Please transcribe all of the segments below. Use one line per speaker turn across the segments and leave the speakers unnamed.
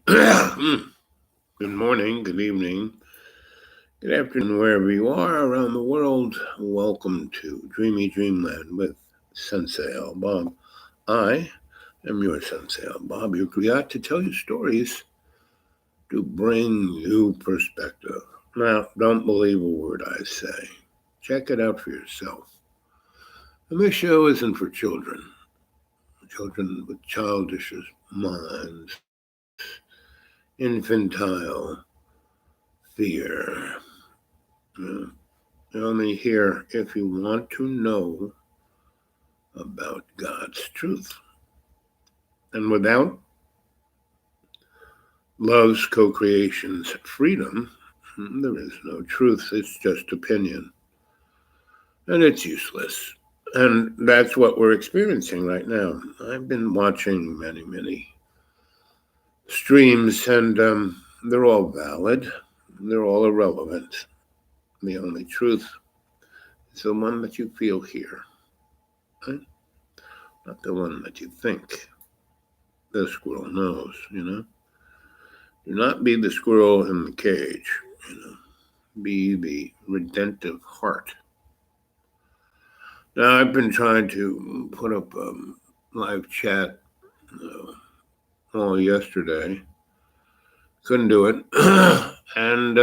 Good morning, good evening, good afternoon, wherever you are around the world. Welcome to Dreamy Dreamland with Sensei Al Bob. I am your Sensei Al Bob, your create to tell you stories to bring you perspective. Now, don't believe a word I say. Check it out for yourself. And this show isn't for children with childish minds, infantile fear. Uh, You're only here if you want to know about God's truth. And without love's co creation's freedom, there is no truth. It's just opinion. And it's useless. And that's what we're experiencing right now. I've been watching many streams, and they're all valid, they're all irrelevant. The only truth is the one that you feel here, right? Not the one that you think. The squirrel knows. Do not be the squirrel in the cage, you know. Be the redemptive heart. Now, I've been trying to put up a live chat all yesterday. Couldn't do it. And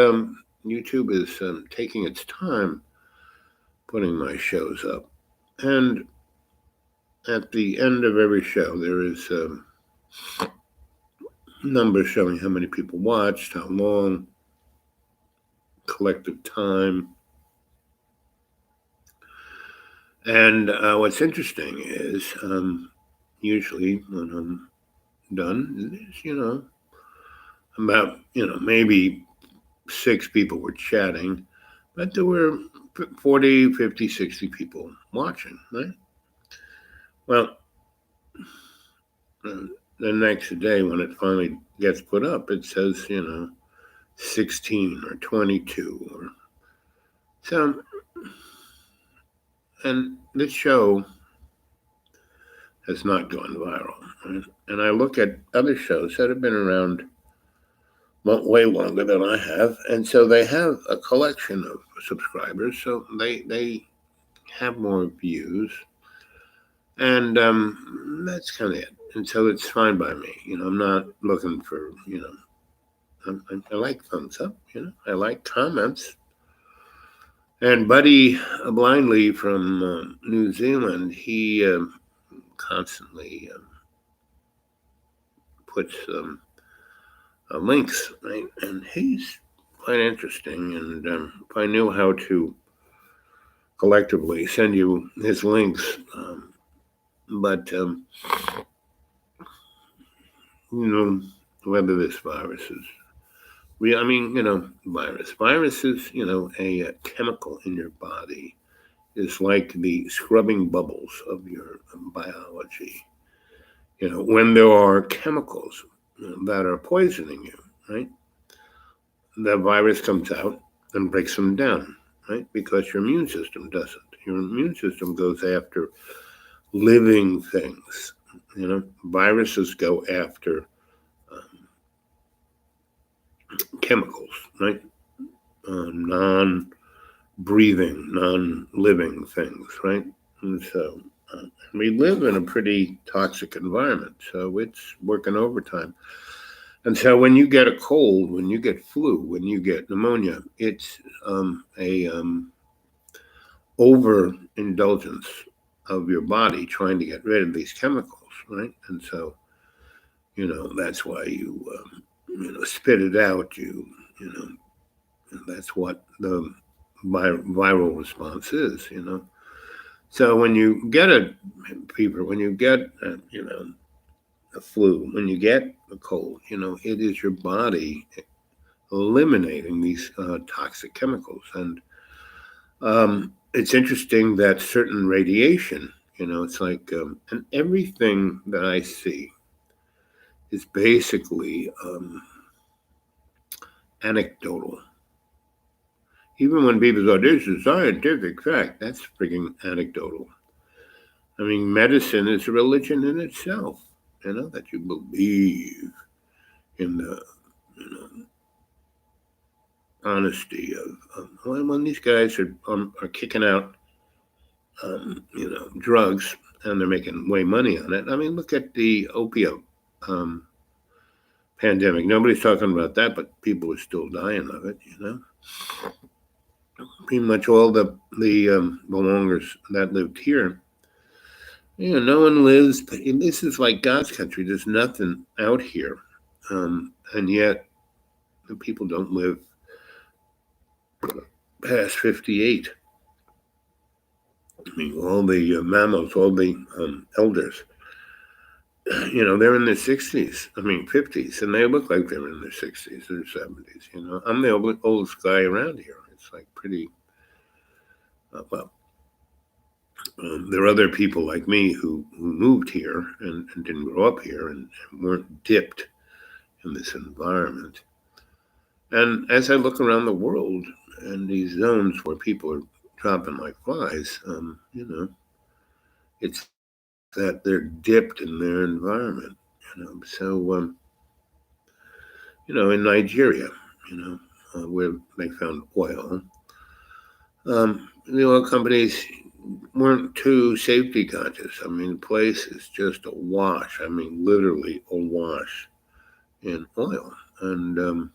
YouTube is taking its time putting my shows up. And at the end of every show, there is numbers showing how many people watched, how long, collective time. And what's interesting is usually when I'm done, is, about, maybe 6 people were chatting, but there were 40, 50, 60 people watching, right? Well, uh, the next day when it finally gets put up, it says, 16 or 22 or so. And this show has not gone viral. Right? And I look at other shows that have been around way longer than I have, and so they have a collection of subscribers, so they have more views, and that's kind of it. And so it's fine by me. I'm not looking for I like thumbs up. I like comments. And Buddy Blindly from New Zealand, he constantly puts links, right? And he's quite interesting. And if I knew how to collectively send you his links, but you know whether this virus is real. I mean, virus is a chemical in your body. Is like the scrubbing bubbles of your biology. When there are chemicals that are poisoning you, right? The virus comes out and breaks them down, right? Because your immune system doesn't. Your immune system goes after living things. Viruses go after chemicals, right? Non breathing, non living things, right? And so we live in a pretty toxic environment, so it's working overtime. And so when you get a cold, when you get flu, when you get pneumonia, it's a overindulgence of your body trying to get rid of these chemicals, right? And so that's why spit it out. That's what the viral response is. So when you get a fever, when you get a flu, when you get a cold, it is your body eliminating these toxic chemicals. And it's interesting that certain radiation, it's like, and everything that I see is basically anecdotal. Even when people go, this is scientific fact, that's freaking anecdotal. I mean, medicine is a religion in itself, that you believe in the honesty of when these guys are kicking out drugs and they're making way money on it. I mean, look at the opiate um, pandemic. Nobody's talking about that, but people are still dying of it. Pretty much all the belongers that lived here. No one lives. This is like God's country. There's nothing out here, and yet the people don't live past 58. I mean, all the mammals, all the elders, they're in their 60s. I mean, 50s, and they look like they're in their 60s or 70s. I'm the oldest guy around here. It's like pretty, well, there are other people like me who moved here and didn't grow up here and weren't dipped in this environment. And as I look around the world and these zones where people are dropping like flies, it's that they're dipped in their environment. So in Nigeria, where they found oil, the oil companies weren't too safety conscious. I mean, the place is just awash. I mean, literally awash in oil. And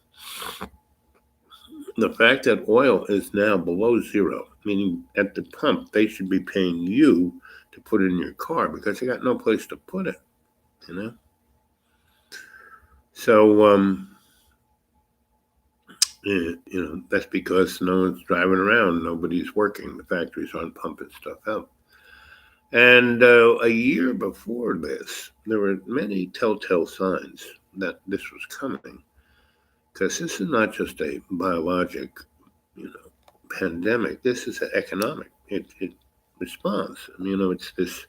the fact that oil is now below zero, meaning at the pump, they should be paying you to put it in your car because they got no place to put it, So, that's because no one's driving around, nobody's working, the factories aren't pumping stuff out. And a year before this, there were many telltale signs that this was coming, because this is not just a biologic, pandemic. This is an economic. It responds. It's this,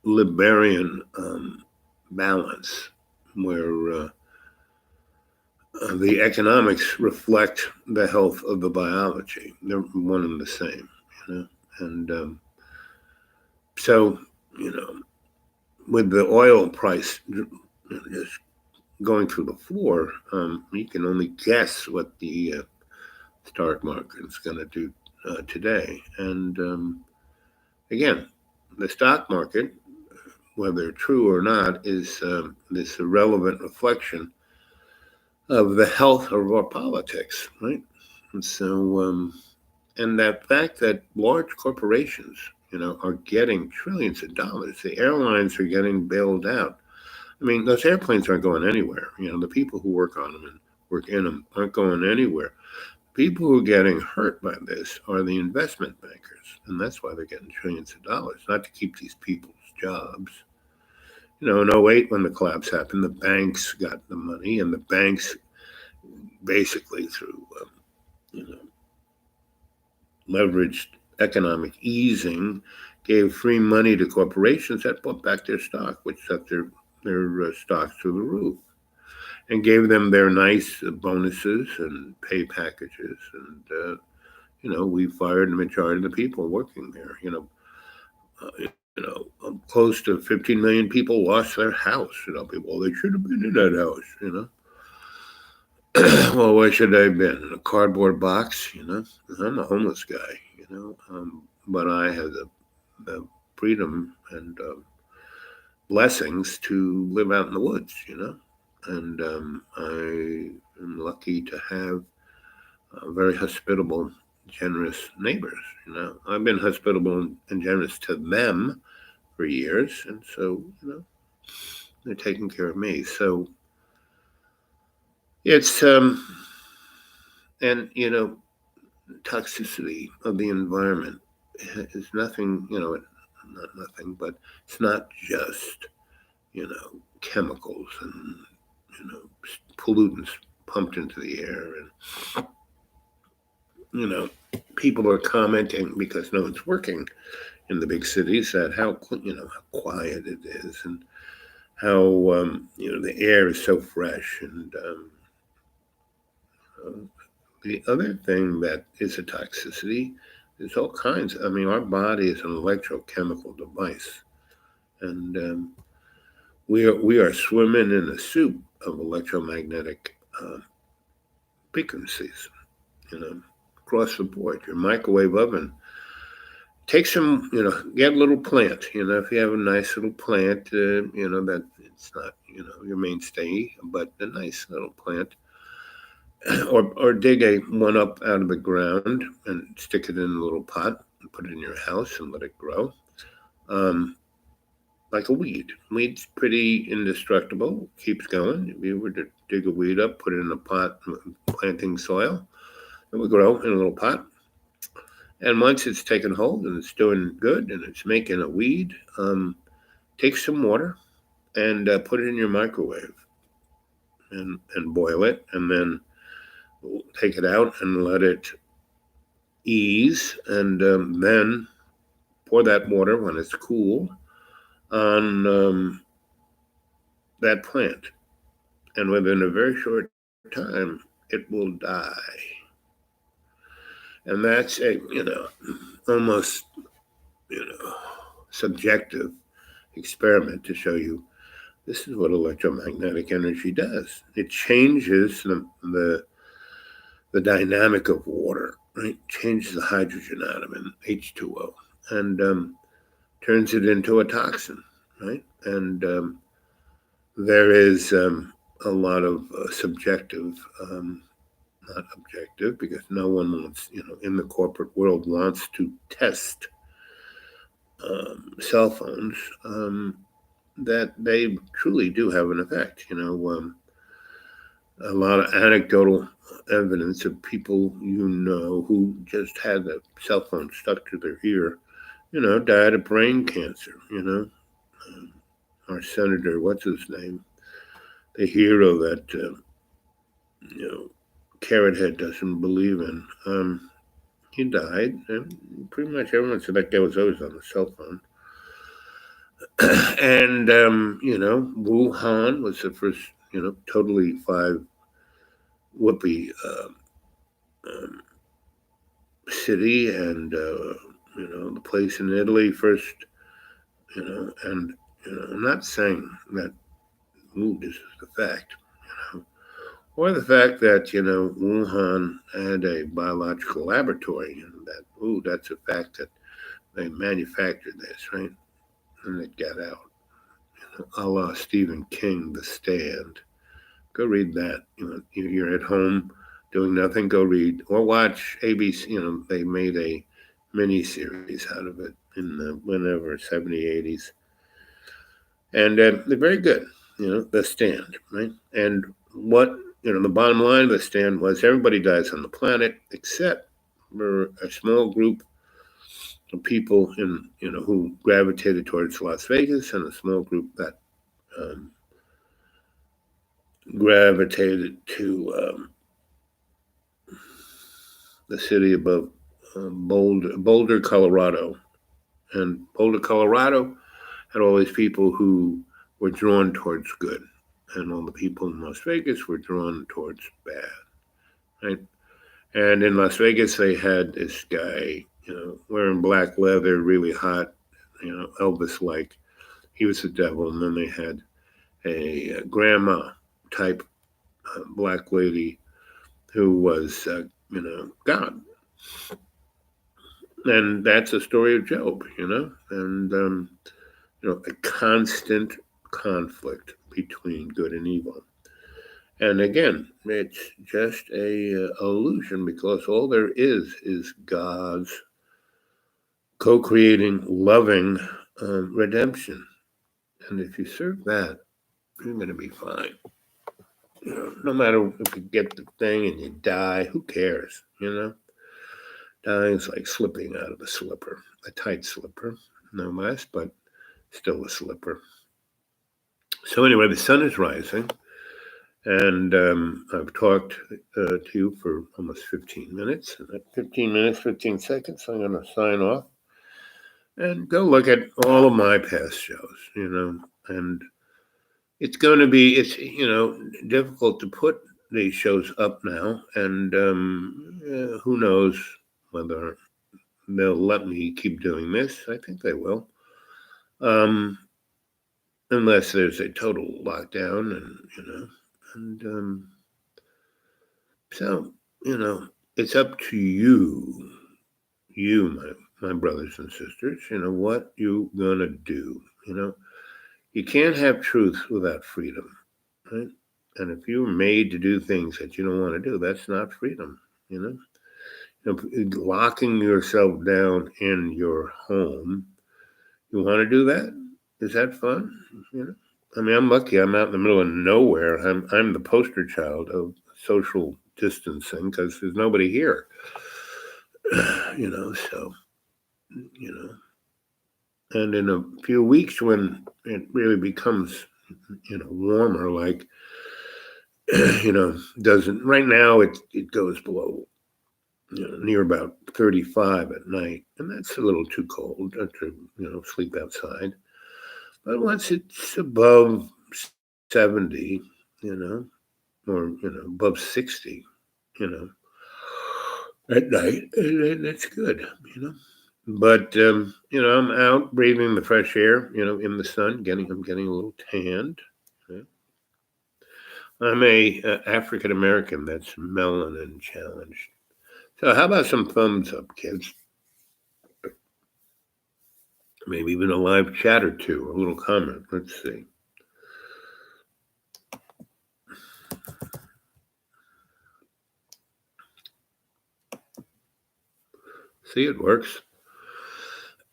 Liberian balance where the economics reflect the health of the biology. They're one and the same, And so, with the oil price just going through the floor, you can only guess what the stock market is going to do today. And again, the stock market, whether true or not, is this irrelevant reflection of the health of our politics, right? And so, and that fact that large corporations, are getting trillions of dollars, the airlines are getting bailed out. I mean, those airplanes aren't going anywhere. The people who work on them and work in them aren't going anywhere. People who are getting hurt by this are the investment bankers, and that's why they're getting trillions of dollars, not to keep these people's jobs. In 08, when the collapse happened, the banks got the money, and the banks basically through leveraged economic easing gave free money to corporations that bought back their stock, which set their stocks through the roof, and gave them their nice bonuses and pay packages. And we fired the majority of the people working there. Close to 15 million people lost their house. People, they should have been in that house. Well, where should I have been? In a cardboard box? I'm a homeless guy. But I have the freedom and blessings to live out in the woods. And I am lucky to have very hospitable, generous neighbors. I've been hospitable and generous to them for years, and so they're taking care of me. So it's and toxicity of the environment is nothing. Not nothing, but it's not just chemicals and pollutants pumped into the air, and people are commenting because no one's working in the big cities that how quiet it is, and how the air is so fresh. And the other thing that is a toxicity is all kinds. Our body is an electrochemical device, and we are swimming in a soup of electromagnetic frequencies, across the board. Your microwave oven. Take some, get a little plant. If you have a nice little plant, that it's not, your mainstay, but a nice little plant, or dig one up out of the ground and stick it in a little pot and put it in your house and let it grow. Like a weed. Weed's pretty indestructible, keeps going. If you were to dig a weed up, put it in a pot, planting soil, it will grow in a little pot. And once it's taken hold and it's doing good and it's making a weed, take some water and put it in your microwave and boil it, and then take it out and let it ease, and then pour that water when it's cool on that plant. And within a very short time, it will die. And that's a, almost, subjective experiment to show you this is what electromagnetic energy does. It changes the dynamic of water, right? Changes the hydrogen atom in H2O and turns it into a toxin, right? And there is a lot of subjective, not objective, because no one wants, in the corporate world wants to test cell phones, that they truly do have an effect. A lot of anecdotal evidence of people who just had a cell phone stuck to their ear, died of brain cancer. Our senator, what's his name, the hero that Carrot Head doesn't believe in. He died, and pretty much everyone said that guy was always on the cell phone. And Wuhan was the first, totally 5 whoopee city, and the place in Italy first, and I'm not saying that this is the fact, or the fact that Wuhan had a biological laboratory, and that's a fact that they manufactured this, right, and it got out, a la Stephen King, The Stand. Go read that. You're at home doing nothing, go read or watch ABC. They made a mini series out of it in the whenever 70s, 80s, and they're very good. The Stand, right? And what the bottom line of The Stand was everybody dies on the planet except for a small group of people who gravitated towards Las Vegas, and a small group that gravitated to the city above Boulder, Colorado. And Boulder, Colorado had all these people who were drawn towards good, and all the people in Las Vegas were drawn towards bad, right? And in Las Vegas, they had this guy, wearing black leather, really hot, Elvis-like. He was the devil. And then they had a grandma type black lady who was, God. And that's a story of Job, and, a constant conflict between good and evil. And again, it's just a illusion, because all there is God's co-creating, loving redemption. And if you serve that, you're going to be fine. No matter if you get the thing and you die, who cares? Dying is like slipping out of a slipper, a tight slipper, no less, but still a slipper. So anyway, the sun is rising, and I've talked to you for almost 15 minutes. And at 15 minutes, 15 seconds, I'm going to sign off and go look at all of my past shows, and it's going to be, difficult to put these shows up now, and who knows whether they'll let me keep doing this. I think they will. unless there's a total lockdown, and so it's up to you, my brothers and sisters. What you gonna do. You can't have truth without freedom, right? And if you're made to do things that you don't want to do, that's not freedom. You know, locking yourself down in your home. You want to do that? Is that fun? I mean, I'm lucky. I'm out in the middle of nowhere. I'm the poster child of social distancing because there's nobody here. So you know, and in a few weeks when it really becomes warmer, like doesn't right now it goes below near about 35 at night, and that's a little too cold to sleep outside. But once it's above 70, or above 60, you know, at night, and it's good, you know. But I'm out breathing the fresh air, in the sun. I'm getting a little tanned. I'm a African American that's melanin challenged. So how about some thumbs up, kids? Maybe even a live chat or two, a little comment. Let's see. See, it works.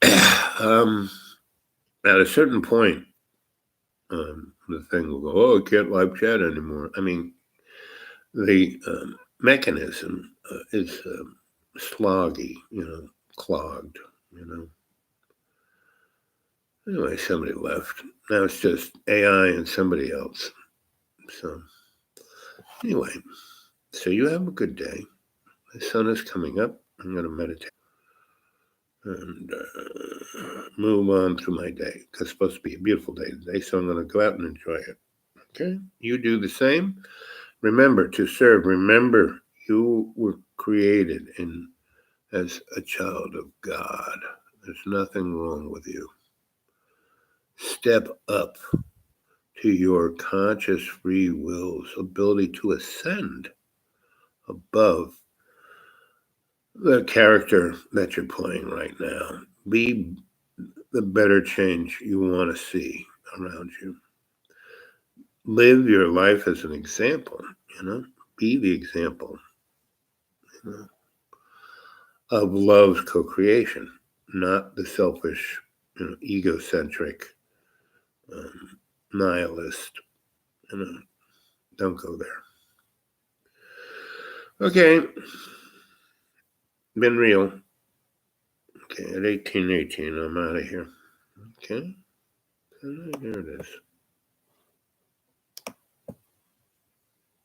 At a certain point, the thing will go, oh, I can't live chat anymore. I mean, the mechanism is sloggy, clogged, Anyway, somebody left. Now it's just AI and somebody else. So, anyway, so you have a good day. The sun is coming up. I'm going to meditate and move on through my day. It's supposed to be a beautiful day today, so I'm going to go out and enjoy it. Okay? You do the same. Remember to serve. Remember, you were created as a child of God. There's nothing wrong with you. Step up to your conscious free will's ability to ascend above the character that you're playing right now. Be the better change you want to see around you. Live your life as an example, be the example of love's co-creation, not the selfish, egocentric, nihilist. Don't go there. Okay, been real. Okay, at 18:18, I'm out of here. Okay, here it is.